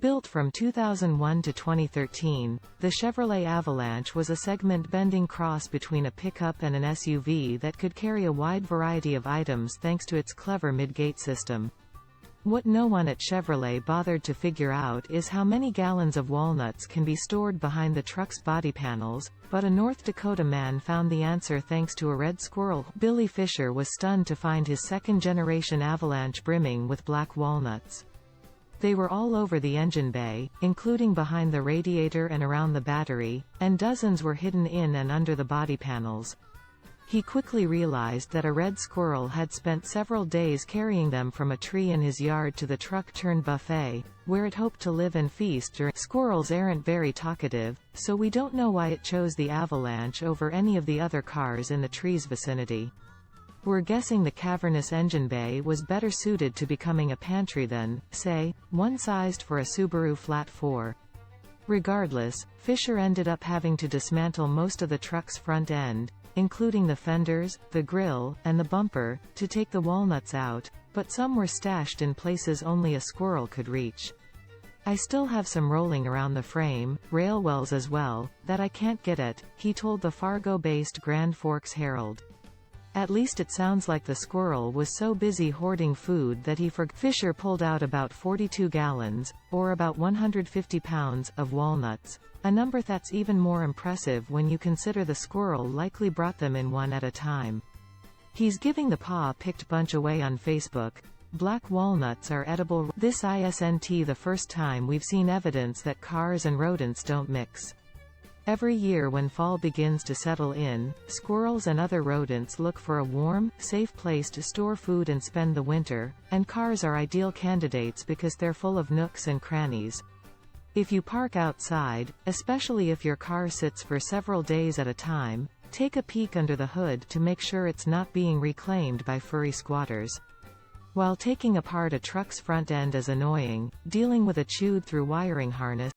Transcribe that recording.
Built from 2001 to 2013, the Chevrolet Avalanche was a segment-bending cross between a pickup and an SUV that could carry a wide variety of items thanks to its clever mid-gate system. What no one at Chevrolet bothered to figure out is how many gallons of walnuts can be stored behind the truck's body panels, but a North Dakota man found the answer thanks to a red squirrel. Billy Fisher was stunned to find his second-generation Avalanche brimming with black walnuts. They were all over the engine bay, including behind the radiator and around the battery, and dozens were hidden in and under the body panels. He quickly realized that a red squirrel had spent several days carrying them from a tree in his yard to the truck-turned-buffet, where it hoped to live and feast during. Squirrels aren't very talkative, so we don't know why it chose the Avalanche over any of the other cars in the tree's vicinity. We're guessing the cavernous engine bay was better suited to becoming a pantry than, say, one sized for a Subaru Flat 4. Regardless, Fisher ended up having to dismantle most of the truck's front end, including the fenders, the grille, and the bumper, to take the walnuts out, but some were stashed in places only a squirrel could reach. I still have some rolling around the frame, rail wells as well, that I can't get at, he told the Fargo-based Grand Forks Herald. At least it sounds like the squirrel was so busy hoarding food that he forgot. Fisher pulled out about 42 gallons, or about 150 pounds, of walnuts. A number that's even more impressive when you consider the squirrel likely brought them in one at a time. He's giving the paw-picked bunch away on Facebook. Black walnuts are edible. This isn't the first time we've seen evidence that cars and rodents don't mix. Every year when fall begins to settle in, squirrels and other rodents look for a warm, safe place to store food and spend the winter, and cars are ideal candidates because they're full of nooks and crannies. If you park outside, especially if your car sits for several days at a time, take a peek under the hood to make sure it's not being reclaimed by furry squatters. While taking apart a truck's front end is annoying, dealing with a chewed-through wiring harness